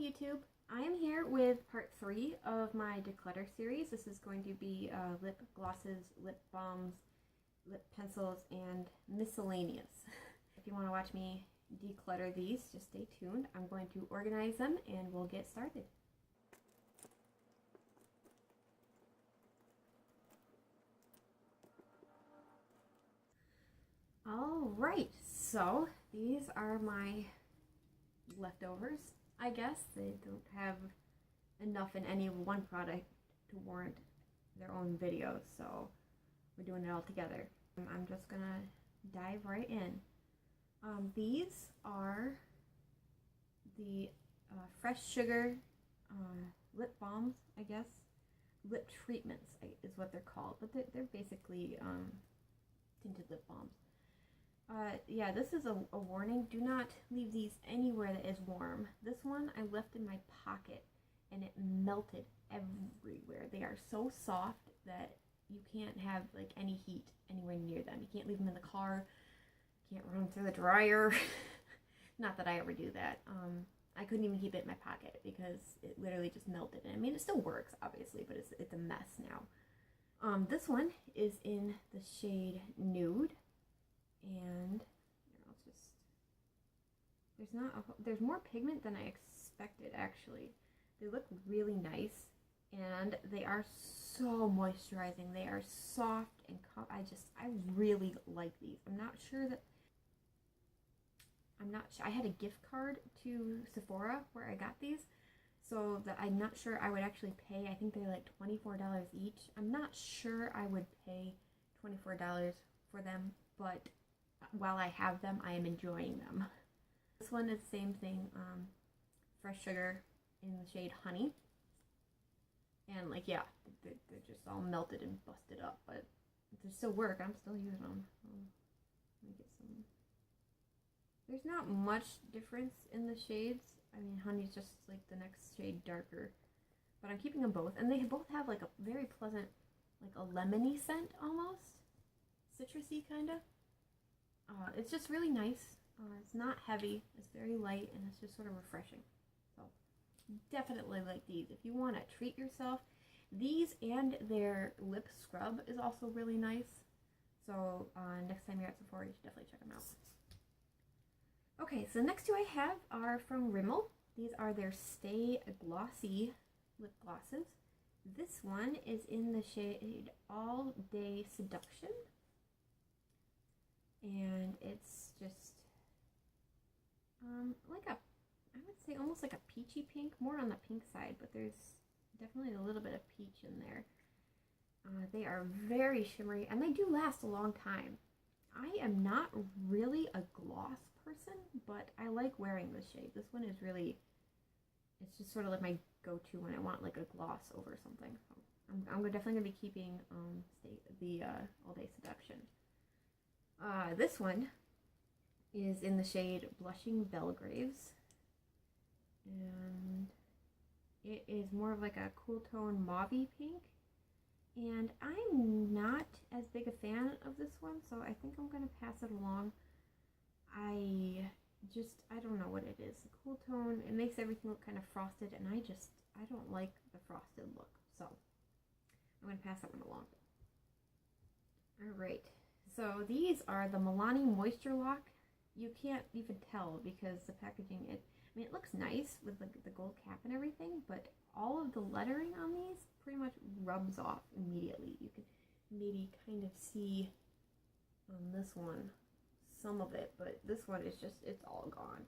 YouTube. I am here with part 3 of my Declutter series. This is going to be lip glosses, lip balms, lip pencils, and miscellaneous. If you want to watch me declutter these, just stay tuned. I'm going to organize them and we'll get started. Alright, so these are my leftovers, I guess. They don't have enough in any one product to warrant their own video, so we're doing it all together. I'm just gonna dive right in. These are the Fresh Sugar lip balms, I guess. Lip treatments is what they're called, but they're basically tinted lip balms. Yeah, this is a warning. Do not leave these anywhere that is warm. This one I left in my pocket and it melted everywhere. They are so soft that you can't have like any heat anywhere near them. You can't leave them in the car. You can't run them through the dryer. Not that I ever do that. I couldn't even keep it in my pocket because it literally just melted. And I mean, it still works, obviously, but it's a mess now. This one is in the shade Nude. And there's more pigment than I expected, actually. They look really nice and they are so moisturizing. They are soft and I really like these. I'm not sure. I had a gift card to Sephora where I got these, so that I'm not sure I would actually pay. I think they're like $24 each. I'm not sure I would pay $24 for them, but while I have them, I am enjoying them. This one is the same thing, Fresh Sugar in the shade Honey. And like, yeah, they're just all melted and busted up, but they still work. I'm still using them. Let me get some. There's not much difference in the shades. I mean, Honey's just like the next shade darker, but I'm keeping them both. And they both have like a very pleasant, like a lemony scent almost. Citrusy kind of. It's just really nice. It's not heavy, it's very light, and it's just sort of refreshing. So definitely like these. If you want to treat yourself, these and their lip scrub is also really nice. So next time you're at Sephora, you should definitely check them out. Okay, so the next two I have are from Rimmel. These are their Stay Glossy lip glosses. This one is in the shade All Day Seduction. And it's just like I would say almost like a peachy pink, more on the pink side, but there's definitely a little bit of peach in there. They are very shimmery and they do last a long time. I am not really a gloss person, but I like wearing this shade. This one is really, it's just sort of like my go-to when I want like a gloss over something. So I'm definitely going to be keeping the All Day Seduction. This one is in the shade Blushing Belgraves, and it is more of like a cool tone mauvey pink, and I'm not as big a fan of this one, so I think I'm going to pass it along. I don't know what it is. The cool tone, it makes everything look kind of frosted, and I don't like the frosted look, so I'm going to pass that one along. Alright. So these are the Milani Moisture Lock. You can't even tell because the packaging, it looks nice with the gold cap and everything, but all of the lettering on these pretty much rubs off immediately. You can maybe kind of see on this one some of it, but this one is just, it's all gone.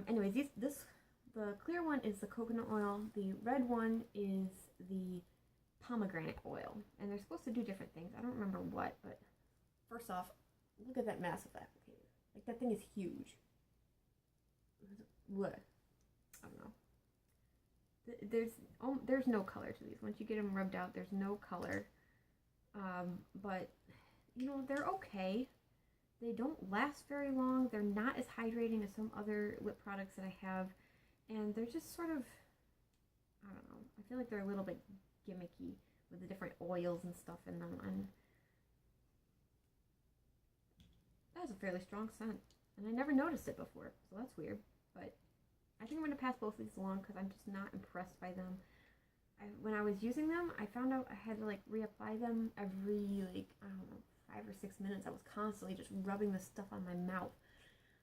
Anyways, the clear one is the coconut oil. The red one is the pomegranate oil, and they're supposed to do different things. I don't remember what, but first off, look at that massive applicator. Like, that thing is huge. What? I don't know. There's no color to these. Once you get them rubbed out, there's no color. But you know, they're okay. They don't last very long. They're not as hydrating as some other lip products that I have, and they're just sort of, I don't know. I feel like they're a little bit gimmicky with the different oils and stuff in them, and that has a fairly strong scent, and I never noticed it before, so that's weird. But I I think I'm going to pass both of these along because I'm just not impressed by them. When I was using them, I found out I had to like reapply them every like, I don't know, 5 or 6 minutes. I was constantly just rubbing this stuff on my mouth.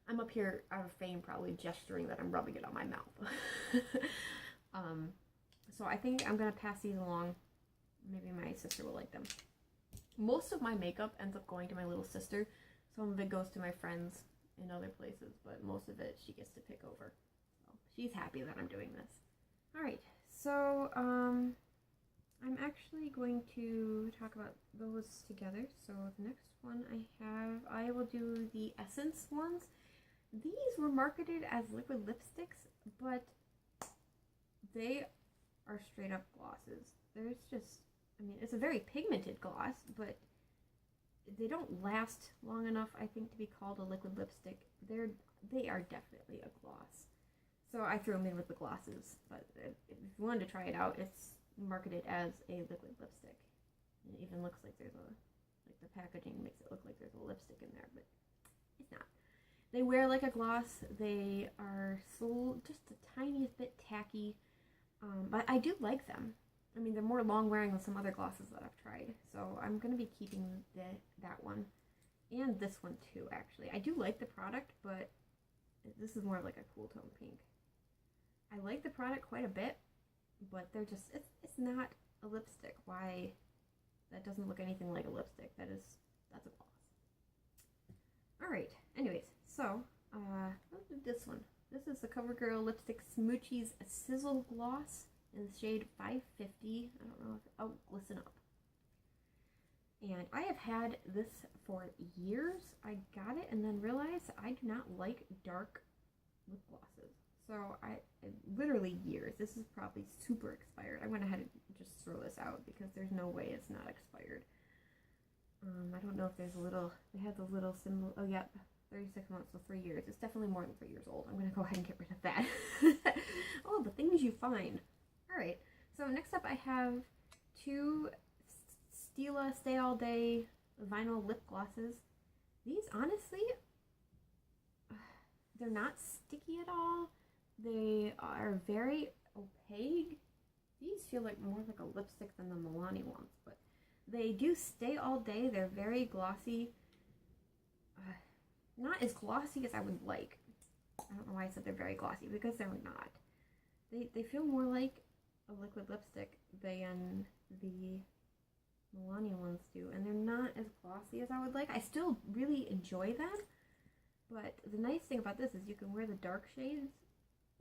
I'm up here out of fame probably gesturing that I'm rubbing it on my mouth. So I think I'm going to pass these along. Maybe my sister will like them. Most of my makeup ends up going to my little sister. Some of it goes to my friends in other places, but most of it she gets to pick over. So she's happy that I'm doing this. Alright, so I'm actually going to talk about those together. So the next one I will do the Essence ones. These were marketed as liquid lipsticks, but they are straight up glosses. There's just, I mean, it's a very pigmented gloss, but they don't last long enough, I think, to be called a liquid lipstick. They are definitely a gloss. So I threw them in with the glosses, but if you wanted to try it out, it's marketed as a liquid lipstick. And it even looks like there's a, like the packaging makes it look like there's a lipstick in there, but it's not. They wear like a gloss. They are so just the tiniest bit tacky, but I do like them. I mean, they're more long wearing than some other glosses that I've tried, so I'm going to be keeping that one. And this one too, actually. I do like the product, but this is more like a cool tone pink. I like the product quite a bit, but they're just, it's not a lipstick. Why? That doesn't look anything like a lipstick. That's a gloss. Alright, anyways, so, let's do this one. This is the CoverGirl Lipstick Smoochies Sizzle Gloss in the shade 550. I don't know if, oh, Glisten Up. And I have had this for years. I got it and then realized I do not like dark lip glosses. So literally years. This is probably super expired. I went ahead and just throw this out because there's no way it's not expired. I don't know if there's a little, they have the little symbol, oh yep, 36 months, so 3 years. It's definitely more than 3 years old. I'm going to go ahead and get rid of that. Oh, the things you find. Alright, so next up I have two Stila Stay All Day vinyl lip glosses. These, honestly, they're not sticky at all. They are very opaque. These feel like more like a lipstick than the Milani ones, but they do stay all day. They're very glossy. Not as glossy as I would like. I don't know why I said they're very glossy, because they're not. They feel more like a liquid lipstick than the Milani ones do, and they're not as glossy as I would like. I still really enjoy them, but the nice thing about this is you can wear the dark shades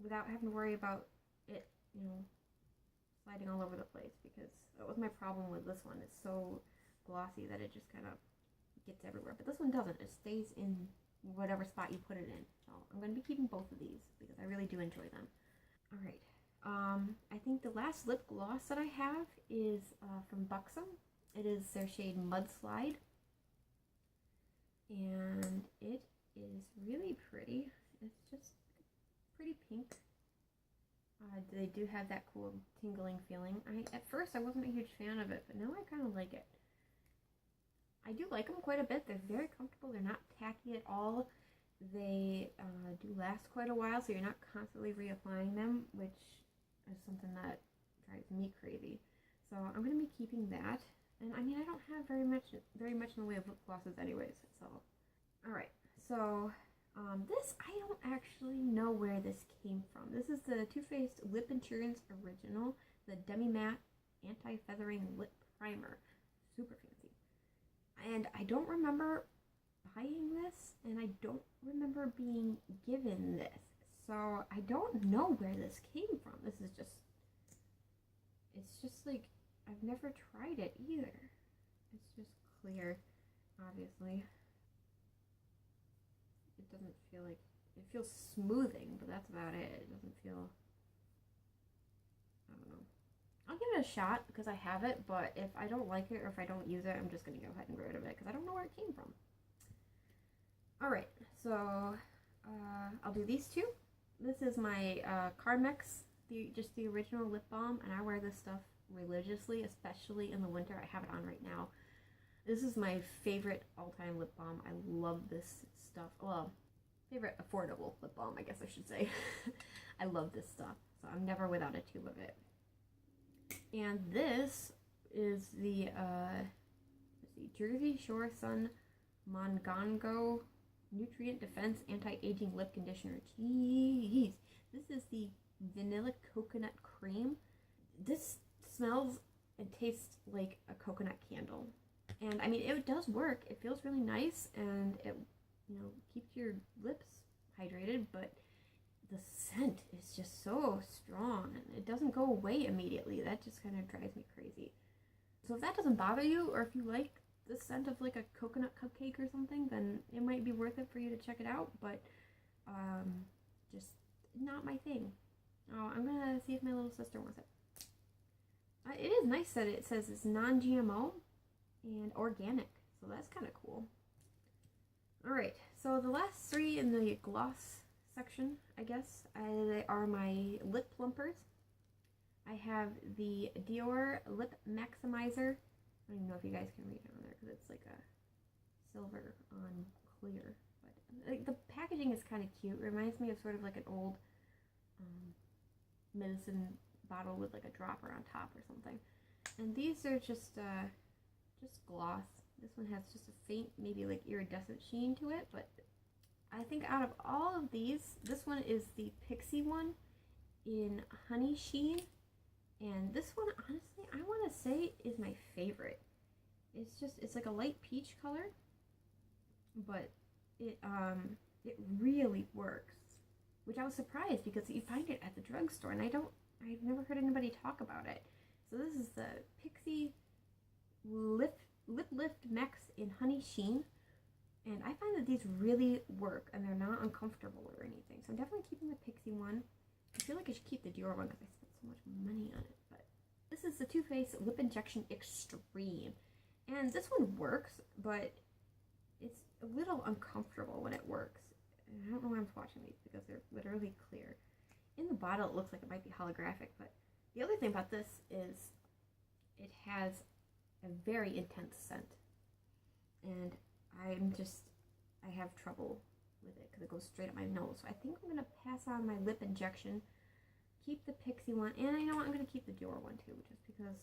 without having to worry about it, you know, sliding all over the place, because that was my problem with this one. It's so glossy that it just kind of gets everywhere, but this one doesn't. It stays in whatever spot you put it in. So I'm going to be keeping both of these because I really do enjoy them. Alright, I think the last lip gloss that I have is from Buxom. It is their shade Mudslide, and it is really pretty. It's just pretty pink. They do have that cool tingling feeling. At first I wasn't a huge fan of it, but now I kind of like it. I do like them quite a bit. They're very comfortable. They're not tacky at all. They do last quite a while, so you're not constantly reapplying them, which is something that drives me crazy. So I'm going to be keeping that. And I mean, I don't have very much in the way of lip glosses anyways. So, alright. So, this, I don't actually know where this came from. This is the Too Faced Lip Insurance Original, the Demi Matte Anti-Feathering Lip Primer. Super fancy. And I don't remember buying this, and I don't remember being given this. So I don't know where this came from. This is just, it's just like, I've never tried it either. It's just clear, obviously. It doesn't feel like, it feels smoothing, but that's about it. It doesn't feel, I don't know. I'll give it a shot because I have it, but if I don't like it or if I don't use it, I'm just going to go ahead and get rid of it because I don't know where it came from. Alright, so I'll do these two. This is my Carmex, just the original lip balm, and I wear this stuff religiously, especially in the winter. I have it on right now. This is my favorite all-time lip balm. I love this stuff. Well, favorite affordable lip balm, I guess I should say. I love this stuff, so I'm never without a tube of it. And this is the let's see, Jersey Shore Sun Mongongo Nutrient Defense Anti-Aging Lip Conditioner. Jeez, this is the vanilla coconut cream. This smells and tastes like a coconut candle, and I mean it does work. It feels really nice, and it, you know, keeps your lips hydrated, but the scent is just so strong and it doesn't go away immediately. That just kind of drives me crazy. So if that doesn't bother you, or if you like the scent of like a coconut cupcake or something, then it might be worth it for you to check it out, but just not my thing. Oh, I'm gonna see if my little sister wants it. It is nice that it says it's non-GMO and organic, so that's kind of cool. Alright, so the last three in the gloss section, I guess, are my lip plumpers. I have the Dior Lip Maximizer. I don't even know if you guys can read it on there because it's like a silver on clear. But like, the packaging is kind of cute. It reminds me of sort of like an old medicine bottle with like a dropper on top or something. And these are just gloss. This one has just a faint, maybe like iridescent sheen to it, but I think out of all of these, this one is the Pixie one in Honey Sheen. And this one, honestly, I want to say is my favorite. It's like a light peach color, but it really works, which I was surprised because you find it at the drugstore, and I've never heard anybody talk about it. So this is the Pixie Lip Lift Max in Honey Sheen, and I find that these really work, and they're not uncomfortable or anything. So I'm definitely keeping the Pixie one. I feel like I should keep the Dior one because I spent so much money on it. But this is the Too Faced Lip Injection Extreme, and this one works, but it's a little uncomfortable when it works. And I don't know why I'm swatching these because they're literally clear. In the bottle, it looks like it might be holographic, but the other thing about this is it has a very intense scent, and I have trouble with it because it goes straight up my nose. So I think I'm going to pass on my lip injection, keep the Pixie one, and you know what, I'm going to keep the Dior one too, just because,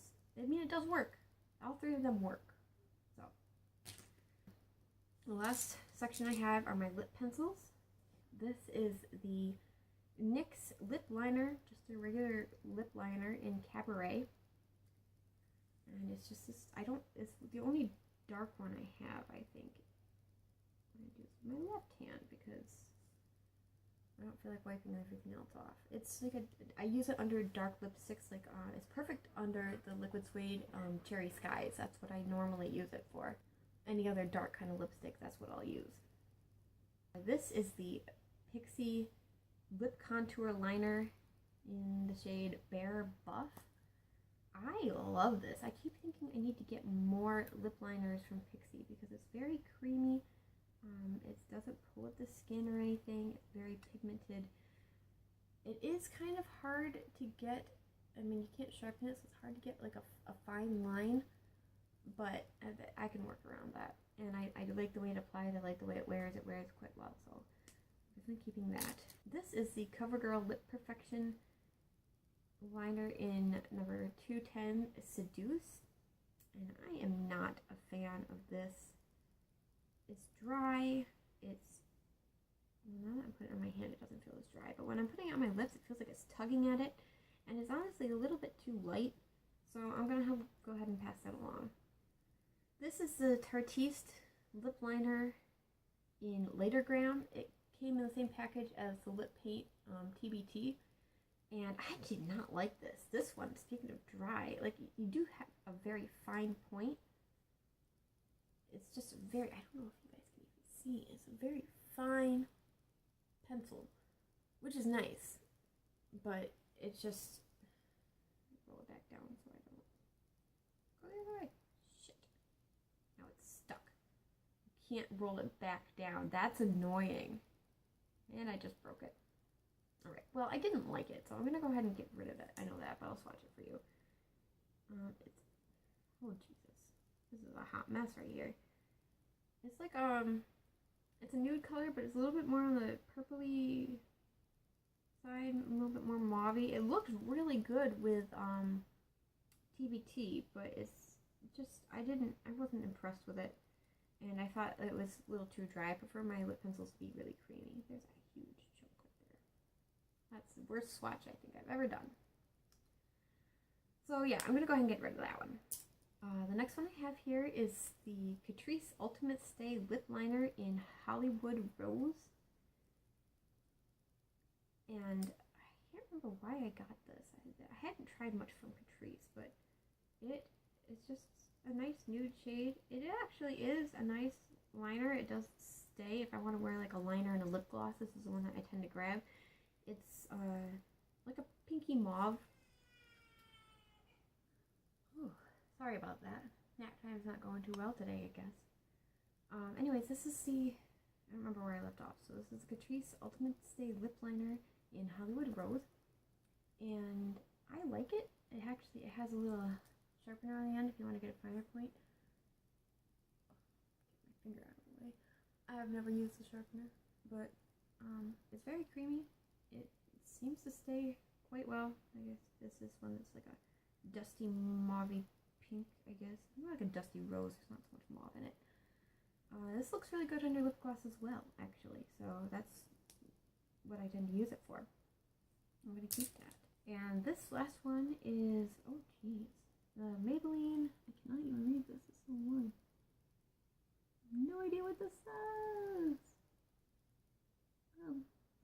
I mean, it does work. All three of them work. So the last section I have are my lip pencils. This is the NYX lip liner, just a regular lip liner in Cabaret. And it's just this, it's the only dark one I have, I think. I'm going to do my left hand because I don't feel like wiping everything else off. It's like I use it under dark lipsticks, like it's perfect under the Liquid Suede Cherry Skies. That's what I normally use it for. Any other dark kind of lipstick, that's what I'll use. This is the Pixie Lip Contour Liner in the shade Bare Buff. I love this. I keep thinking I need to get more lip liners from Pixie because it's very creamy. It doesn't pull at the skin or anything. It's very pigmented. It is kind of hard to get, I mean, you can't sharpen it, so it's hard to get like a fine line, but I can work around that. And I like the way it applies. I like the way it wears. It wears quite well, so definitely keeping that. This is the CoverGirl Lip Perfection liner in number 210, Seduce, and I am not a fan of this. It's dry. Now that I'm putting it on my hand, it doesn't feel as dry, but when I'm putting it on my lips, it feels like it's tugging at it, and it's honestly a little bit too light, so I'm gonna go ahead and pass that along. This is the Tartiste lip liner in Latergram. It came in the same package as the lip paint TBT. And I did not like this. This one, speaking of dry, like you do have a very fine point. It's just very, I don't know if you guys can even see, it's a very fine pencil, which is nice, but it's just, roll it back down so I don't go the other way. Shit. Now it's stuck. You can't roll it back down. That's annoying. And I just broke it. Alright, well, I didn't like it, so I'm going to go ahead and get rid of it. I know that, but I'll swatch it for you. Oh, Jesus. This is a hot mess right here. It's like, it's a nude color, but it's a little bit more on the purpley side, a little bit more mauvey. It looks really good with TBT, but it's just, I wasn't impressed with it. And I thought it was a little too dry. I prefer my lip pencils to be really creamy. There's a huge chunk right there. That's the worst swatch I think I've ever done. So yeah, I'm going to go ahead and get rid of that one. The next one I have here is the Catrice Ultimate Stay Lip Liner in Hollywood Rose. And I can't remember why I got this. I hadn't tried much from Catrice, but it is just a nice nude shade. It actually is a nice liner. It does stay. If I want to wear like a liner and a lip gloss, this is the one that I tend to grab. It's like a pinky mauve. Ooh, sorry about that. Nap time's not going too well today, I guess. Anyways, this is the, I don't remember where I left off. So this is Catrice Ultimate Stay Lip Liner in Hollywood Rose. And I like it. It has a little sharpener on the end if you want to get a finer point. Get my finger out of the way. I've never used the sharpener, but it's very creamy. It seems to stay quite well. I guess this is one that's like a dusty mauve pink, I guess. More like a dusty rose. There's not so much mauve in it. This looks really good under lip gloss as well, actually. So that's what I tend to use it for. I'm going to keep that. And this last one is, oh geez, the Maybelline. I cannot even read this. It's so long. No idea what this says.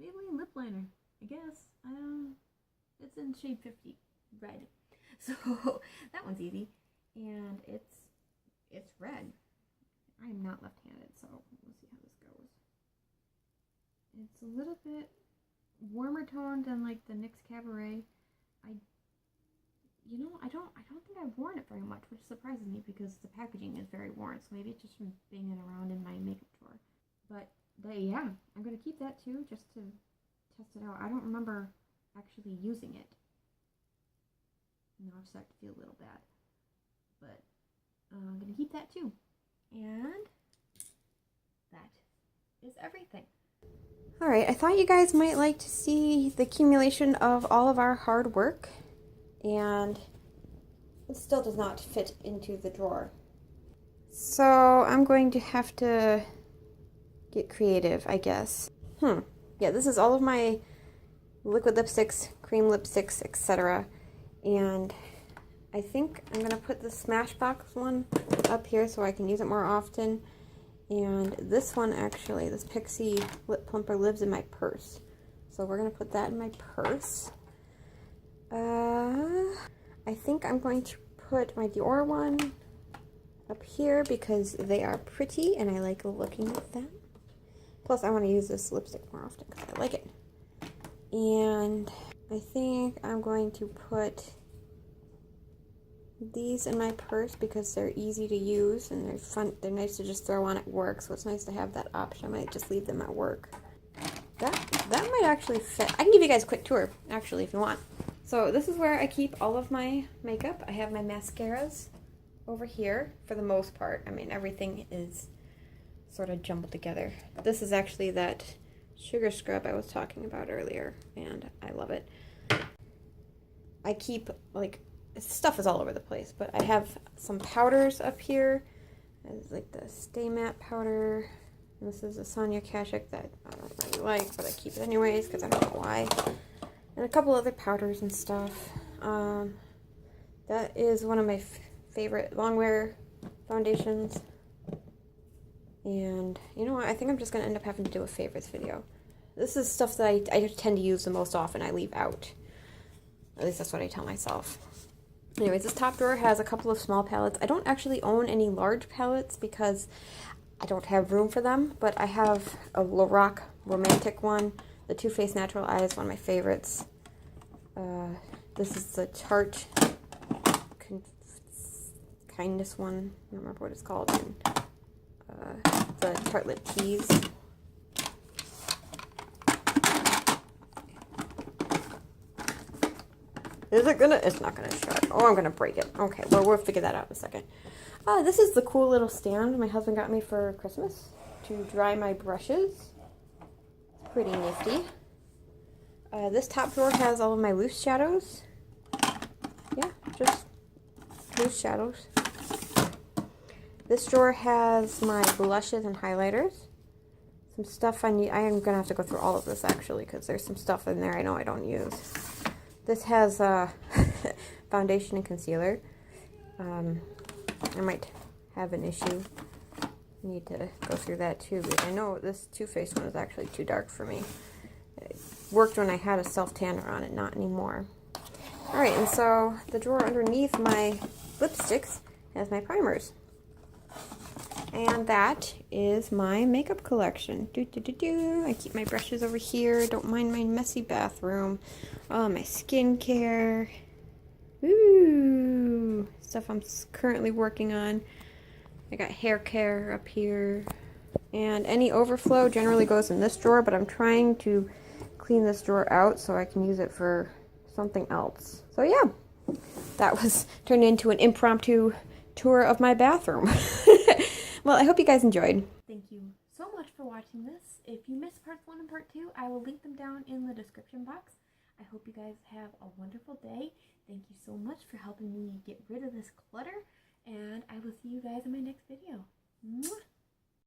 Maybelline lip liner, I guess. It's in shade 50, red. So that one's easy, and it's red. I am not left-handed, so we'll see how this goes. It's a little bit warmer toned than like the NYX Cabaret. I don't think I've worn it very much, which surprises me because the packaging is very worn. So maybe it's just from banging around in my makeup drawer. But yeah, I'm gonna keep that too, just to test it out. I don't remember actually using it. Now I start to feel a little bad, but I'm gonna keep that too. And that is everything. Alright, I thought you guys might like to see the accumulation of all of our hard work, and it still does not fit into the drawer. So I'm going to have to get creative, I guess. Yeah, this is all of my liquid lipsticks, cream lipsticks, etc. And I think I'm going to put the Smashbox one up here so I can use it more often. And this one, actually, this Pixie Lip Plumper lives in my purse. So we're going to put that in my purse. I think I'm going to put my Dior one up here because they are pretty and I like looking at them. Plus, I want to use this lipstick more often because I like it. And I think I'm going to put these in my purse because they're easy to use and they're fun. They're nice to just throw on at work, so it's nice to have that option. I might just leave them at work. That might actually fit. I can give you guys a quick tour, actually, if you want. So this is where I keep all of my makeup. I have my mascaras over here for the most part. I mean, everything is sort of jumbled together. This is actually that sugar scrub I was talking about earlier, and I love it. I keep, like, stuff is all over the place, but I have some powders up here. There's like the Stay Matte powder. And this is a Sonia Kashuk that I don't really like, but I keep it anyways because I don't know why. And a couple other powders and stuff. That is one of my favorite longwear foundations. And you know what? I think I'm just going to end up having to do a favorites video. This is stuff that I tend to use the most often. I leave out. At least that's what I tell myself. Anyways, this top drawer has a couple of small palettes. I don't actually own any large palettes because I don't have room for them, but I have a Lorac Romantic one. The Too Faced Natural Eyes, one of my favorites. This is the Tarte Kindness one. I don't remember what it's called. And, the Tarte Lip Tease. Is it gonna? It's not gonna shut. Oh, I'm gonna break it. Okay, well, we'll figure that out in a second. This is the cool little stand my husband got me for Christmas to dry my brushes. It's pretty nifty. This top drawer has all of my loose shadows. Yeah, just loose shadows. This drawer has my blushes and highlighters. Some stuff I need. I am going to have to go through all of this actually because there's some stuff in there I know I don't use. This has foundation and concealer. I might have an issue. Need to go through that too, but I know this Too Faced one is actually too dark for me. It worked when I had a self-tanner on it, not anymore. Alright, and so the drawer underneath my lipsticks has my primers. And that is my makeup collection. I keep my brushes over here. Don't mind my messy bathroom. Oh, my skincare. Ooh, stuff I'm currently working on. I got hair care up here. And any overflow generally goes in this drawer, but I'm trying to clean this drawer out so I can use it for something else. So yeah, that was turned into an impromptu tour of my bathroom. Well, I hope you guys enjoyed. Thank you so much for watching this. If you missed parts 1 and part 2, I will link them down in the description box. I hope you guys have a wonderful day. Thank you so much for helping me get rid of this clutter, and I will see you guys in my next video. Mwah!